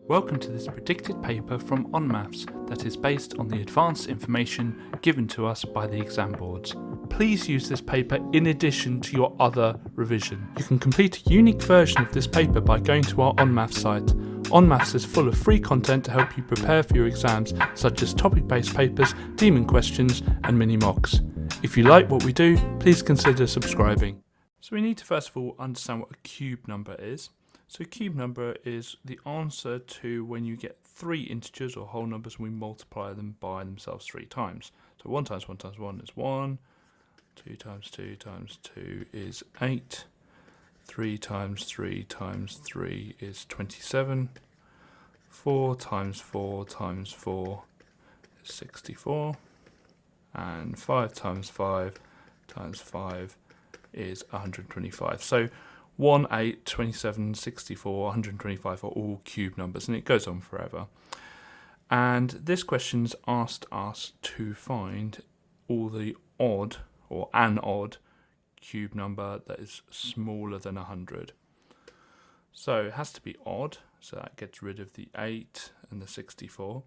Welcome to this predicted paper from onmaths that is based on the advanced information given to us by the exam boards. Please use this paper in addition to your other revision. You can complete a unique version of this paper by going to our onmaths site. Onmaths is full of free content to help you prepare for your exams, such as topic-based papers, demon questions and mini mocks. If you like what we do, please consider subscribing. So we need to first of all understand what a cube number is. So a cube number is the answer to when you get three integers or whole numbers and we multiply them by themselves three times. So 1 times 1 times 1 is 1, 2 times 2 times 2 is 8, 3 times 3 times 3 is 27, 4 times 4 times 4 is 64, and 5 times 5 times 5 is 125. So 1, 8, 27, 64, 125 are all cube numbers, and it goes on forever. And this question's asked us to find all the odd, or an odd, cube number that is smaller than 100. So it has to be odd, so that gets rid of the 8 and the 64.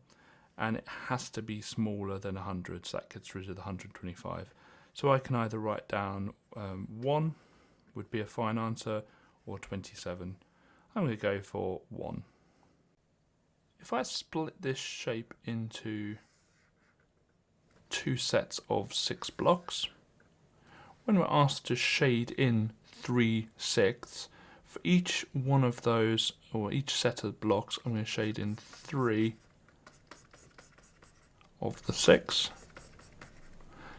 And it has to be smaller than 100, so that gets rid of the 125. So I can either write down 1, would be a fine answer, or 27. I'm going to go for 1. If I split this shape into two sets of 6 blocks, when we're asked to shade in 3/6, for each one of those, or each set of blocks, I'm going to shade in 3 of the 6.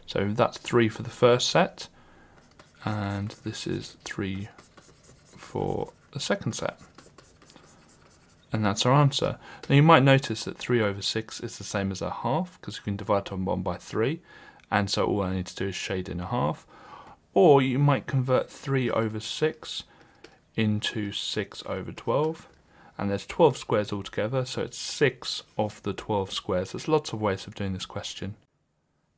So that's 3 for the first set, and this is 3 for the second set. And that's our answer. Now you might notice that 3 over 6 is the same as a half, because we can divide on 1 by 3, and so all I need to do is shade in a half. Or you might convert 3 over 6 into 6 over 12, and there's 12 squares altogether, so it's 6 of the 12 squares. There's lots of ways of doing this question.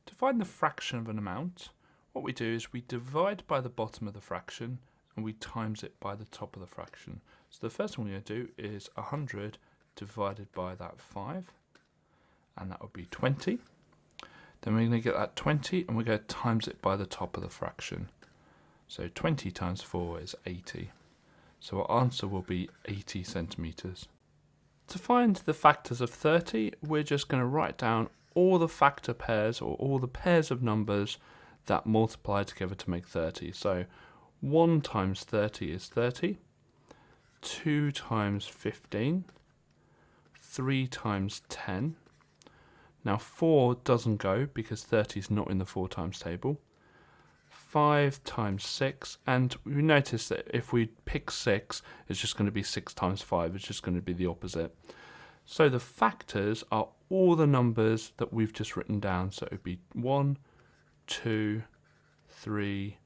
To find the fraction of an amount, what we do is we divide by the bottom of the fraction and we times it by the top of the fraction. So the first one we're going to do is 100 divided by that 5, and that would be 20. Then we're going to get that 20 and we're going to times it by the top of the fraction. So 20 times 4 is 80. So our answer will be 80 centimetres. To find the factors of 30, we're just going to write down all the factor pairs, or all the pairs of numbers that multiply together to make 30. So 1 times 30 is 30, 2 times 15, 3 times 10. Now 4 doesn't go because 30 is not in the 4 times table. 5 times 6, and we notice that if we pick 6, it's just going to be 6 times 5, it's just going to be the opposite. So the factors are all the numbers that we've just written down, so it would be 1, 2, 3,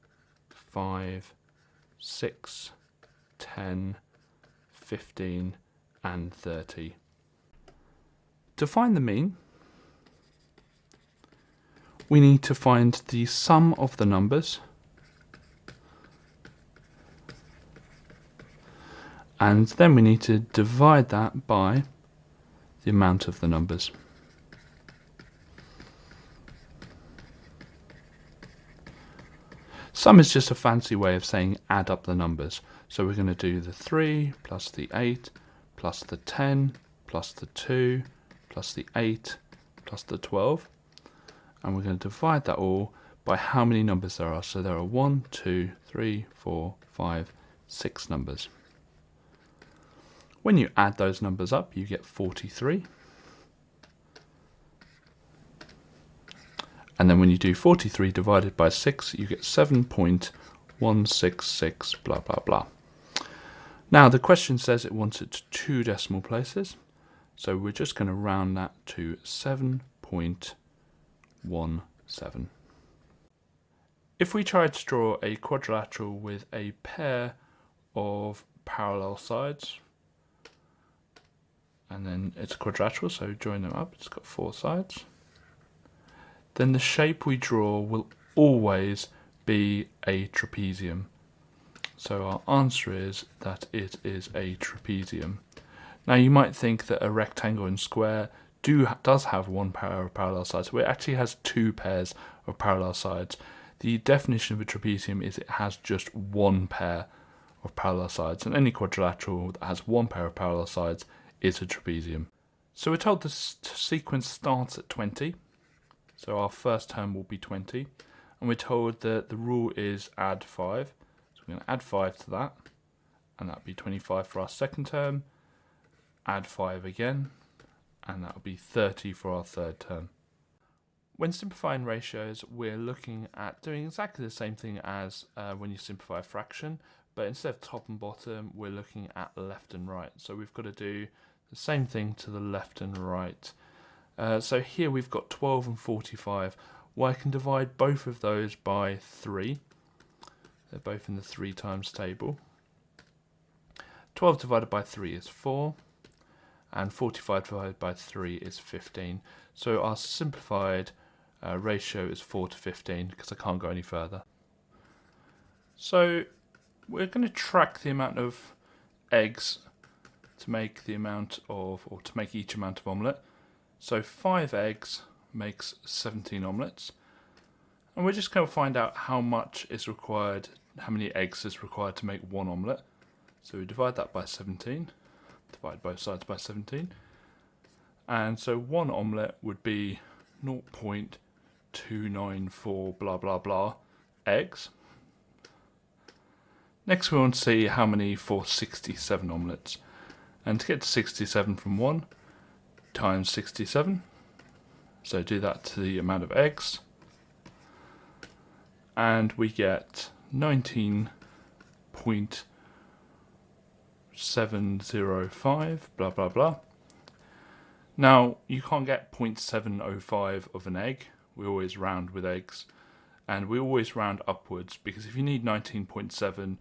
5, 6, 10, 15, and 30. To find the mean, we need to find the sum of the numbers and then we need to divide that by the amount of the numbers. Sum is just a fancy way of saying add up the numbers. So we're going to do the 3 plus the 8 plus the 10 plus the 2 plus the 8 plus the 12. And we're going to divide that all by how many numbers there are. So there are 1, 2, 3, 4, 5, 6 numbers. When you add those numbers up, you get 43. And then when you do 43 divided by 6, you get 7.166 blah blah blah. Now the question says it wants it to 2 decimal places, so we're just going to round that to 7.17. If we tried to draw a quadrilateral with a pair of parallel sides, and then it's a quadrilateral, so join them up, it's got 4 sides, then the shape we draw will always be a trapezium. So our answer is that it is a trapezium. Now you might think that a rectangle and square does have one pair of parallel sides, but it actually has two pairs of parallel sides. The definition of a trapezium is it has just one pair of parallel sides, and any quadrilateral that has one pair of parallel sides is a trapezium. So we're told the sequence starts at 20, so our first term will be 20, and we're told that the rule is add 5, so we're going to add 5 to that, and that'll be 25 for our second term, add 5 again, and that'll be 30 for our third term. When simplifying ratios, we're looking at doing exactly the same thing as when you simplify a fraction, but instead of top and bottom, we're looking at left and right. So we've got to do the same thing to the left and right. So here we've got 12 and 45. Well, I can divide both of those by 3. They're both in the 3 times table. 12 divided by 3 is 4. And 45 divided by 3 is 15. So our simplified ratio is 4 to 15 because I can't go any further. So we're going to track the amount of eggs to make the amount of, or to make each amount of omelette. So 5 eggs makes 17 omelettes. And we're just going to find out how much is required, how many eggs is required to make one omelette. So we divide that by 17. Divide both sides by 17, and so one omelette would be 0.294 blah blah blah eggs. Next we want to see how many for 67 omelettes, and to get to 67 from 1 times 67, so do that to the amount of eggs, and we get 19.705 blah blah blah. Now you can't get 0.705 of an egg. We always round with eggs, and we always round upwards because if you need 19.7,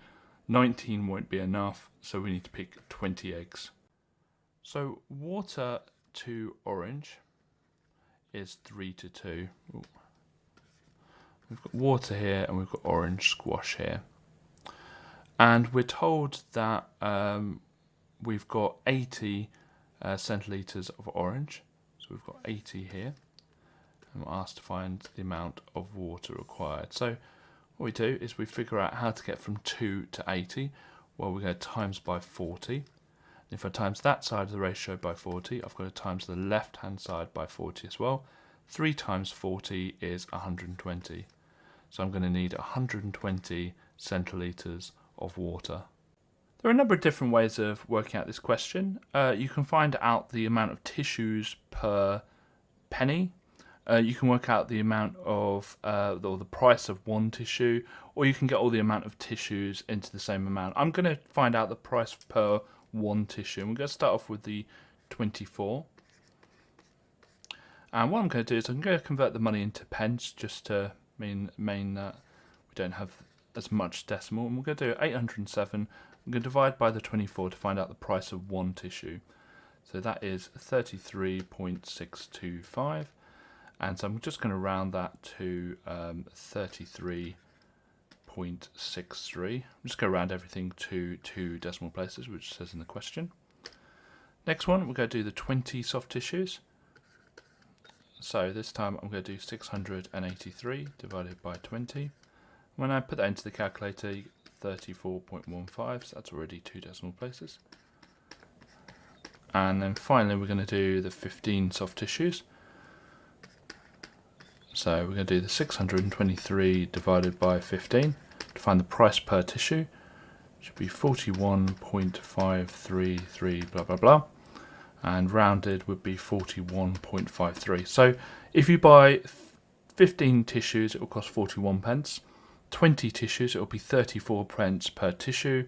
19 won't be enough, so we need to pick 20 eggs. So water to orange is 3 to 2. Ooh. We've got water here and we've got orange squash here. And we're told that we've got 80 centilitres of orange. So we've got 80 here. And we're asked to find the amount of water required. So what we do is we figure out how to get from 2 to 80. Well, we're going to times by 40. And if I times that side of the ratio by 40, I've got to times the left-hand side by 40 as well. 3 times 40 is 120. So I'm going to need 120 centilitres of water. There are a number of different ways of working out this question. You can find out the amount of tissues per penny. You can work out the amount of, or the price of one tissue, or you can get all the amount of tissues into the same amount. I'm going to find out the price per one tissue. And we're going to start off with the 24. And what I'm going to do is I'm going to convert the money into pence just to mean that we don't have as much decimal. And we're going to do 807. I'm going to divide by the 24 to find out the price of one tissue. So that is 33.625. And so I'm just going to round that to 33.63. I'm just going to round everything to 2 decimal places, which says in the question. Next one, we're going to do the 20 soft tissues. So this time I'm going to do 683 divided by 20. When I put that into the calculator, you get 34.15, so that's already 2 decimal places. And then finally we're going to do the 15 soft tissues. So we're going to do the 623 divided by 15 to find the price per tissue. It should be 41.533 blah blah blah. And rounded would be 41.53. So if you buy 15 tissues, it will cost 41 pence. 20 tissues, it will be 34 pence per tissue.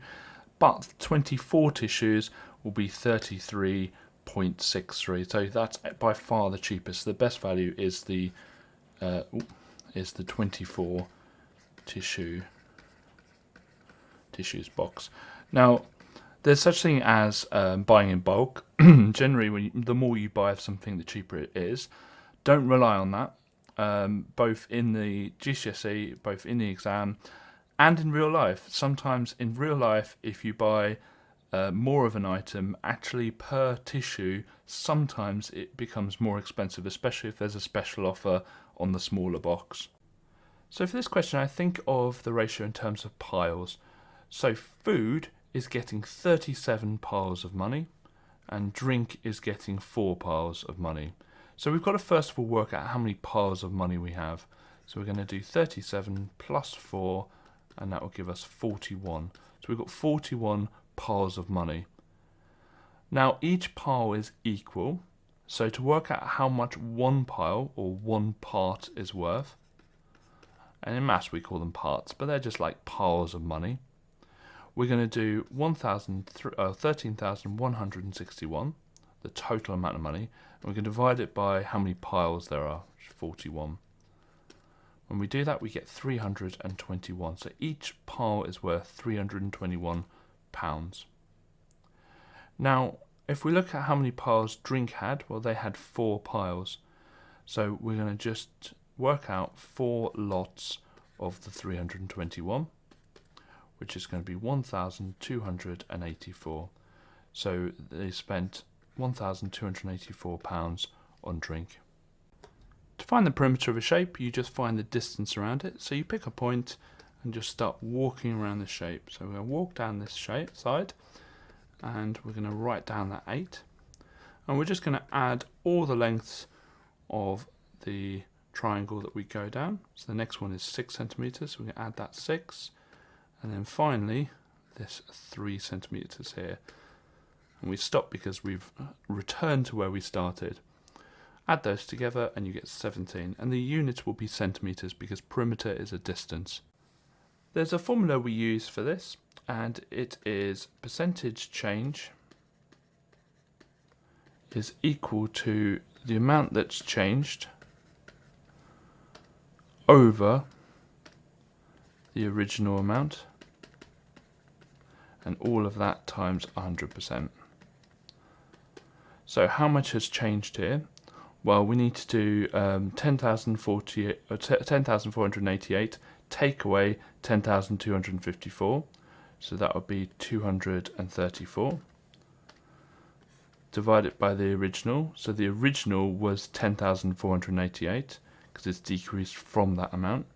But 24 tissues will be 33.63. So that's by far the cheapest. The best value is the 24 tissues box. Now, there's such thing as buying in bulk. Generally, the more you buy of something, the cheaper it is. Don't rely on that, both in the GCSE, both in the exam, and in real life. Sometimes in real life, if you buy more of an item, actually per tissue, sometimes it becomes more expensive, especially if there's a special offer on the smaller box. So for this question, I think of the ratio in terms of piles. So food is getting 37 piles of money, and drink is getting 4 piles of money. So we've got to first of all work out how many piles of money we have. So we're going to do 37 plus 4, and that will give us 41. So we've got 41 piles of money. Now each pile is equal, so to work out how much one pile or one part is worth, and in maths we call them parts, but they're just like piles of money, we're going to do 13,161, the total amount of money, and we're going to divide it by how many piles there are, 41. When we do that, we get 321. So each pile is worth 321 pounds. Now, if we look at how many piles drink had, well, they had 4 piles. So we're going to just work out 4 lots of the 321, which is going to be 1,284. So they spent £1,284 on drink. To find the perimeter of a shape, you just find the distance around it. So you pick a point and just start walking around the shape. So we're going to walk down this shape side, and we're going to write down that 8. And we're just going to add all the lengths of the triangle that we go down. So the next one is 6 centimeters. So we're going to add that 6. And then finally, this 3 centimeters here. And we stop because we've returned to where we started. Add those together and you get 17. And the units will be centimeters because perimeter is a distance. There's a formula we use for this, and it is percentage change is equal to the amount that's changed over the original amount, and all of that times 100%. So how much has changed here? Well, we need to do 10,488 take away 10,254, so that would be 234. Divide it by the original, so the original was 10,488 because it's decreased from that amount,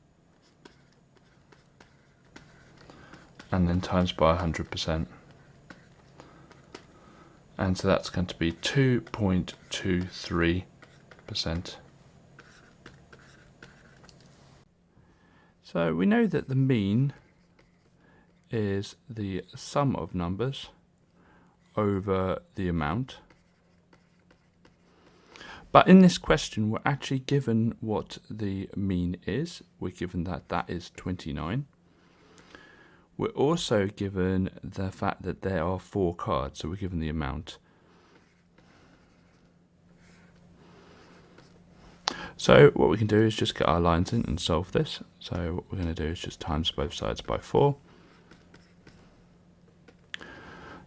and then times by 100%. And so that's going to be 2.23%. So we know that the mean is the sum of numbers over the amount. But in this question, we're actually given what the mean is. We're given that that is 29. We're also given the fact that there are 4 cards, so we're given the amount. So what we can do is just get our lines in and solve this. So what we're going to do is just times both sides by 4.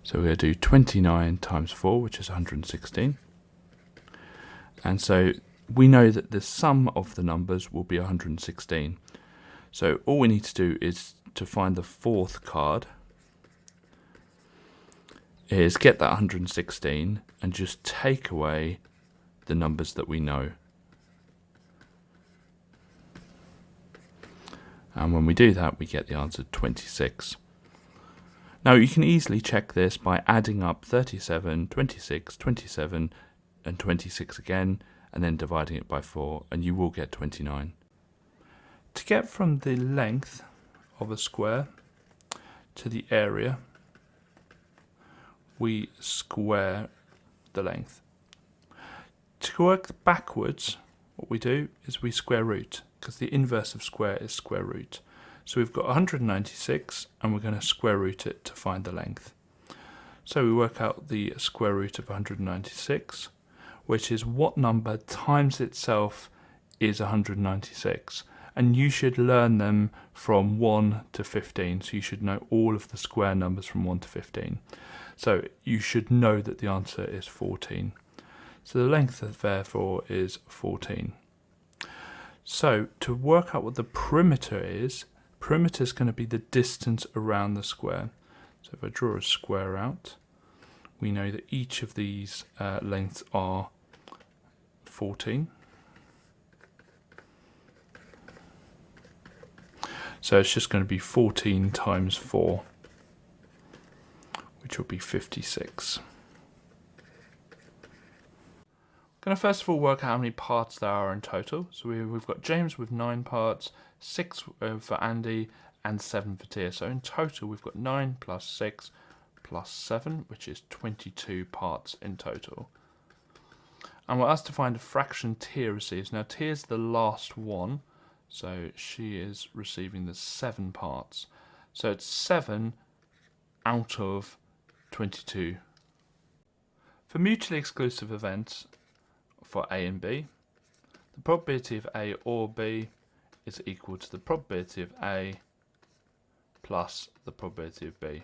So we're going to do 29 times 4, which is 116. And so we know that the sum of the numbers will be 116. So all we need to do is to find the 4th card is get that 116 and just take away the numbers that we know. And when we do that, we get the answer 26. Now you can easily check this by adding up 37, 26, 27 and 26 again, and then dividing it by 4, and you will get 29. To get from the length of a square to the area, we square the length. To work backwards, what we do is we square root, because the inverse of square is square root. So we've got 196, and we're going to square root it to find the length. So we work out the square root of 196, which is what number times itself is 196. And you should learn them from 1 to 15, so you should know all of the square numbers from 1 to 15. So you should know that the answer is 14. So the length therefore is 14. So to work out what the perimeter is going to be the distance around the square. So if I draw a square out, we know that each of these lengths are 14. So it's just going to be 14 times 4, which will be 56. Going to first of all work out how many parts there are in total. So we've got James with 9 parts, 6 for Andy, and 7 for Tia. So in total we've got 9 plus 6 plus 7, which is 22 parts in total. And we're asked to find a fraction Tia receives. Now Tia's the last one, so she is receiving the 7 parts. So it's 7 out of 22. For mutually exclusive events for A and B, the probability of A or B is equal to the probability of A plus the probability of B.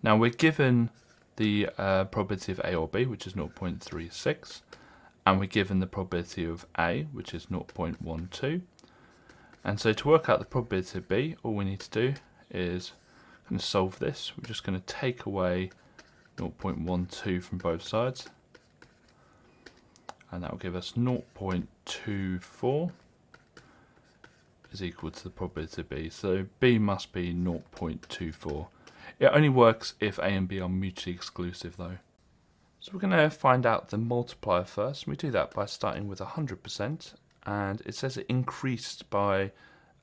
Now we're given the probability of A or B, which is 0.36, and we're given the probability of A, which is 0.12. And so to work out the probability of B, all we need to do is going to solve this. We're just going to take away 0.12 from both sides, and that will give us 0.24 is equal to the probability of B. So B must be 0.24. It only works if A and B are mutually exclusive though. So we're going to find out the multiplier first. We do that by starting with 100%, and it says it increased by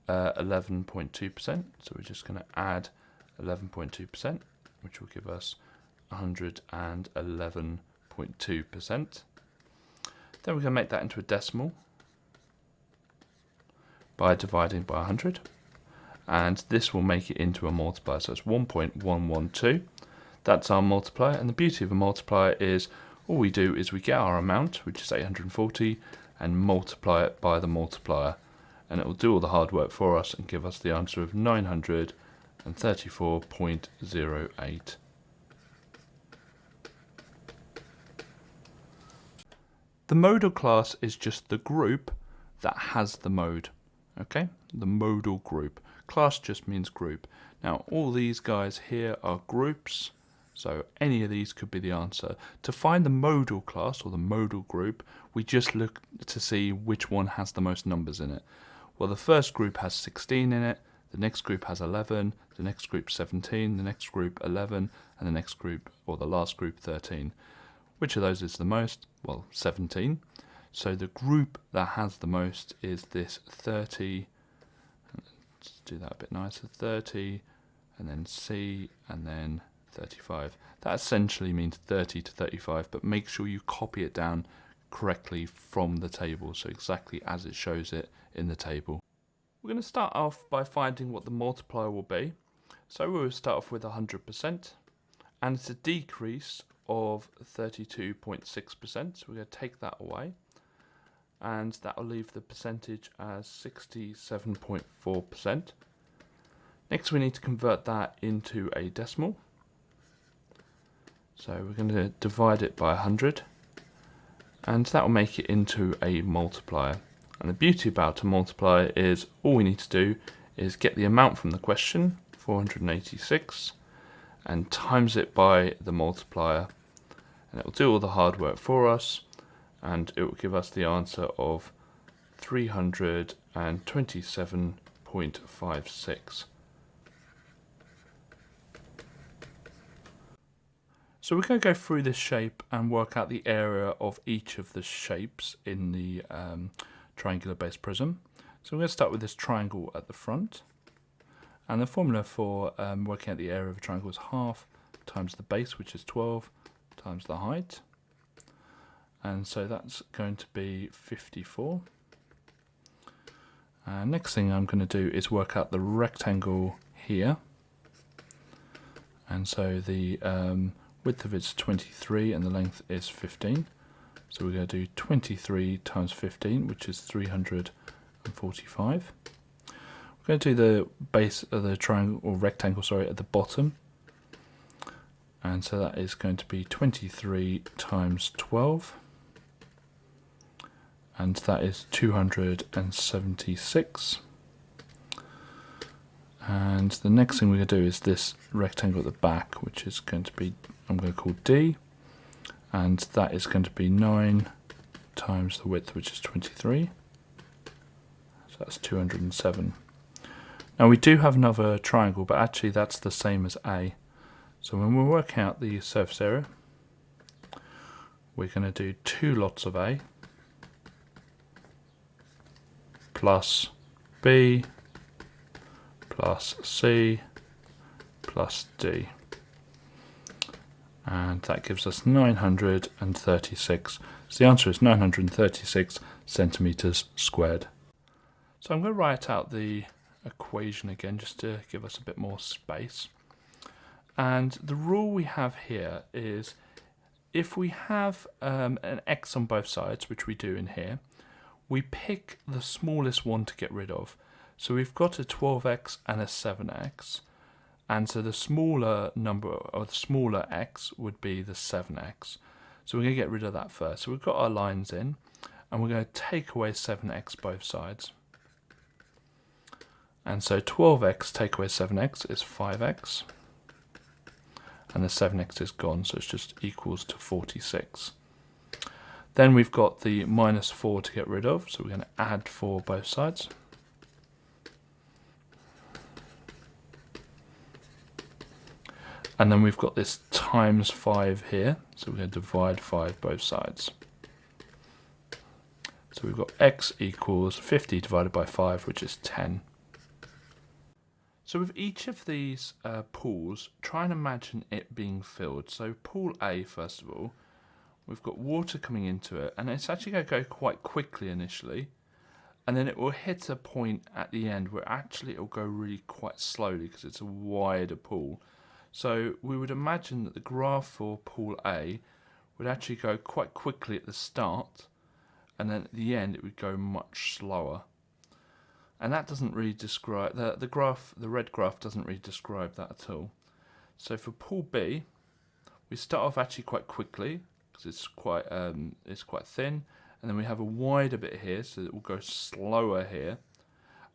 11.2%. So we're just going to add 11.2%, which will give us 111.2%. Then we're going to make that into a decimal by dividing by 100, and this will make it into a multiplier, so it's 1.112. That's our multiplier, and the beauty of a multiplier is all we do is we get our amount, which is 840, and multiply it by the multiplier, and it will do all the hard work for us and give us the answer of 934.08. The modal class is just the group that has the mode. Okay, the modal group. Class just means group. Now all these guys here are groups, so any of these could be the answer. To find the modal class or the modal group, we just look to see which one has the most numbers in it. Well, the first group has 16 in it, the next group has 11, the next group 17, the next group 11, and the next group, or the last group, 13. Which of those is the most? Well, 17. So the group that has the most is this 30. Let's do that a bit nicer. 30, and then C, and then 35. That essentially means 30 to 35, but make sure you copy it down correctly from the table, so exactly as it shows it in the table. We're going to start off by finding what the multiplier will be. So we'll start off with 100%, and it's a decrease of 32.6%, so we're going to take that away, and that will leave the percentage as 67.4%. Next we need to convert that into a decimal, so we're going to divide it by 100, and that will make it into a multiplier. And the beauty about a multiplier is all we need to do is get the amount from the question, 486, and times it by the multiplier, and it will do all the hard work for us, and it will give us the answer of 327.56. So we're going to go through this shape and work out the area of each of the shapes in the triangular base prism. So we're going to start with this triangle at the front, and the formula for working out the area of a triangle is half times the base, which is 12, times the height, and so that's going to be 54. Next thing I'm going to do is work out the rectangle here, and so the width of it's 23 and the length is 15, so we're going to do 23 times 15, which is 345. We're going to do the base of the triangle, or rectangle, sorry, at the bottom, and so that is going to be 23 times 12, and that is 276. And the next thing we're going to do is this rectangle at the back, which is going to be, I'm going to call D, and that is going to be 9 times the width, which is 23. So that's 207. Now we do have another triangle, but actually that's the same as A. So when we work out the surface area, we're going to do 2 lots of A plus B plus C plus D. And that gives us 936. So the answer is 936 centimeters squared. So I'm going to write out the equation again just to give us a bit more space. And the rule we have here is if we have an x on both sides, which we do in here, we pick the smallest one to get rid of. So we've got a 12x and a 7x, and so the smaller number, or the smaller x, would be the 7x. So we're going to get rid of that first. So we've got our lines in, and we're going to take away 7x both sides. And so 12x take away 7x is 5x, and the 7x is gone, so it's just equals to 46. Then we've got the minus 4 to get rid of, so we're going to add 4 both sides. And then we've got this times 5 here, so we're going to divide 5 both sides. So we've got x equals 50 divided by 5, which is 10. So with each of these pools, try and imagine it being filled. So pool A, first of all, we've got water coming into it, and it's actually going to go quite quickly initially, and then it will hit a point at the end where actually it will go really quite slowly because it's a wider pool. So we would imagine that the graph for pool A would actually go quite quickly at the start, and then at the end it would go much slower. And that doesn't really describe, the red graph doesn't really describe that at all. So for pool B, we start off actually quite quickly because it's quite thin, and then we have a wider bit here, so it will go slower here,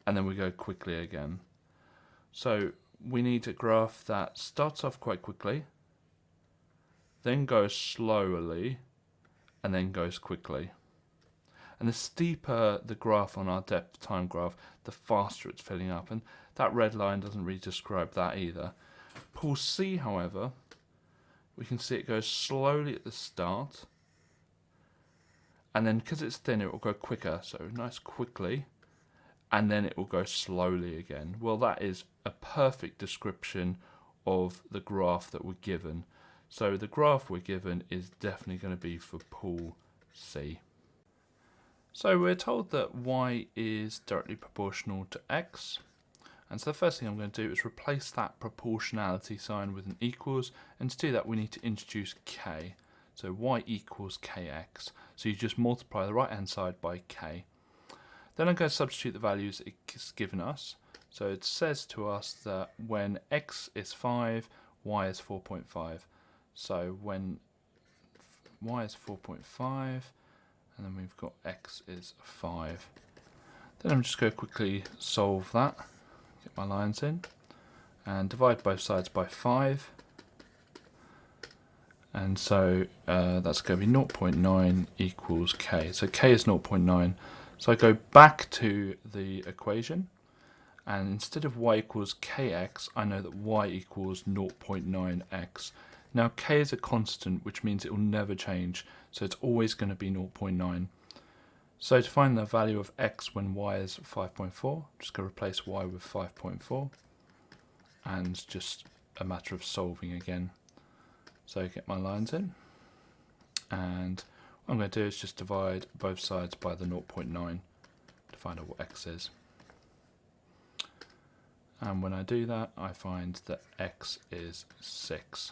and then we go quickly again. So we need a graph that starts off quite quickly, then goes slowly, and then goes quickly. And the steeper the graph on our depth time graph, the faster it's filling up. And that red line doesn't really describe that either. Pool C, however, we can see it goes slowly at the start. And then because it's thin, it will go quicker. So nice quickly. And then it will go slowly again. Well, that is a perfect description of the graph that we're given. So the graph we're given is definitely going to be for pool C. So we're told that y is directly proportional to x, and so the first thing I'm going to do is replace that proportionality sign with an equals, and to do that we need to introduce k. So y equals kx, so you just multiply the right hand side by k. Then I'm going to substitute the values it's given us. So it says to us that when x is 5, y is 4.5. So when y is 4.5, and then we've got x is 5. Then I'm just going to quickly solve that, get my lines in, and divide both sides by 5. And so that's going to be 0.9 equals k. So k is 0.9. So I go back to the equation, and instead of y equals kx, I know that y equals 0.9x. Now k is a constant, which means it will never change, so it's always going to be 0.9. So to find the value of x when y is 5.4, I'm just going to replace y with 5.4, and just a matter of solving again. So get my lines in, and what I'm going to do is just divide both sides by the 0.9 to find out what x is. And when I do that, I find that x is 6.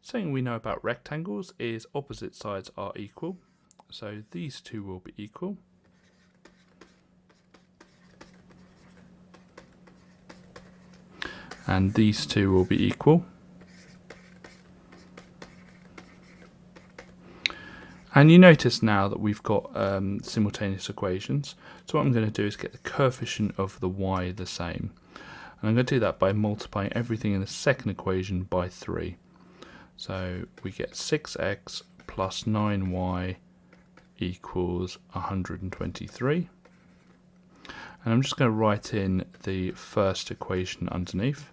Something we know about rectangles is opposite sides are equal. So these two will be equal. And these two will be equal. And you notice now that we've got simultaneous equations. So what I'm going to do is get the coefficient of the y the same. And I'm going to do that by multiplying everything in the second equation by 3. So we get 6x plus 9y equals 123. And I'm just going to write in the first equation underneath,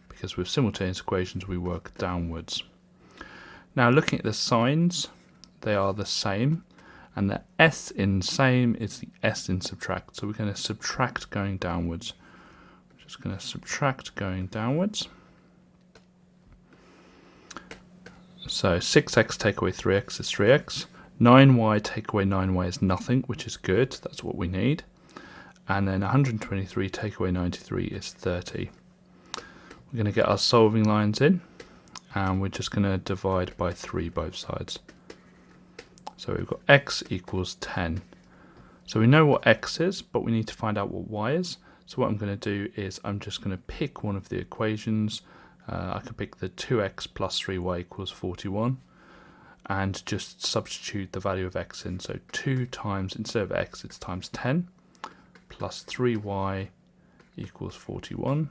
because with simultaneous equations we work downwards. Now looking at the signs, they are the same, and the s in same is the s in subtract. So we're going to subtract going downwards. We're just going to subtract going downwards. So 6x take away 3x is 3x. 9y take away 9y is nothing, which is good. That's what we need. And then 123 take away 93 is 30. We're going to get our solving lines in, and we're just going to divide by 3 both sides. So we've got x equals 10. So we know what x is, but we need to find out what y is. So what I'm going to do is I'm just going to pick one of the equations. I can pick the 2x plus 3y equals 41, and just substitute the value of x in. So 2 times, instead of x, it's times 10, plus 3y equals 41.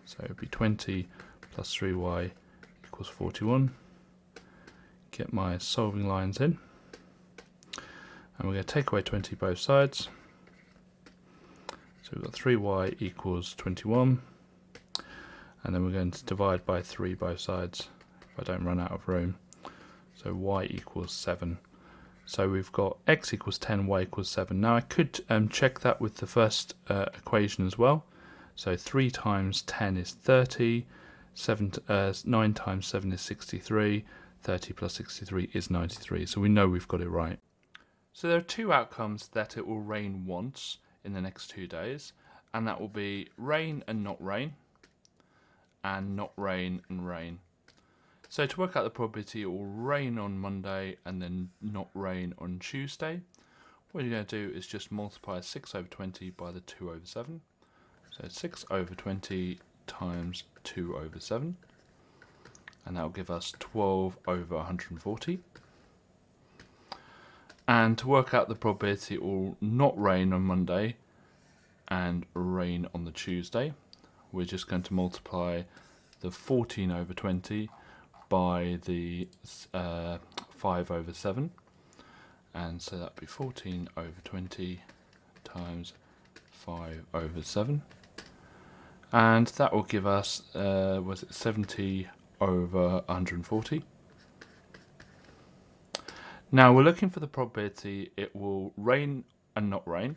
So it would be 20 plus 3y equals 41. Get my solving lines in. And we're going to take away 20 both sides. So we've got 3y equals 21. And then we're going to divide by 3 both sides, if I don't run out of room. So y equals 7. So we've got x equals 10, y equals 7. Now I could check that with the first equation as well. So 3 times 10 is 30, 9 times 7 is 63, 30 plus 63 is 93. So we know we've got it right. So there are 2 outcomes that it will rain once in the next 2 days, and that will be rain and not rain, and not rain and rain. So to work out the probability, it will rain on Monday and then not rain on Tuesday. What you're going to do is just multiply 6 over 20 by the 2 over 7. So 6 over 20 times 2 over 7. And that will give us 12 over 140. And to work out the probability, it will not rain on Monday and rain on the Tuesday. We're just going to multiply the 14 over 20 by the 5 over 7. And so that'd be 14 over 20 times 5 over 7. And that will give us, 70 over 140. Now we're looking for the probability it will rain and not rain,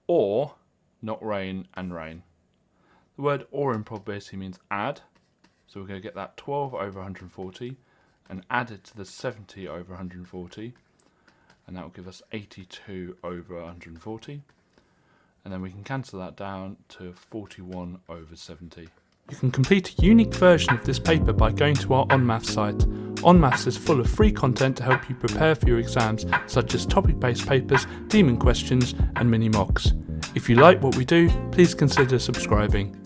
or not rain and rain. The word or in probability means add, so we're going to get that 12 over 140 and add it to the 70 over 140, and that will give us 82 over 140, and then we can cancel that down to 41 over 70. You can complete a unique version of this paper by going to our OnMaths site. OnMaths is full of free content to help you prepare for your exams, such as topic-based papers, demon questions, and mini mocks. If you like what we do, please consider subscribing.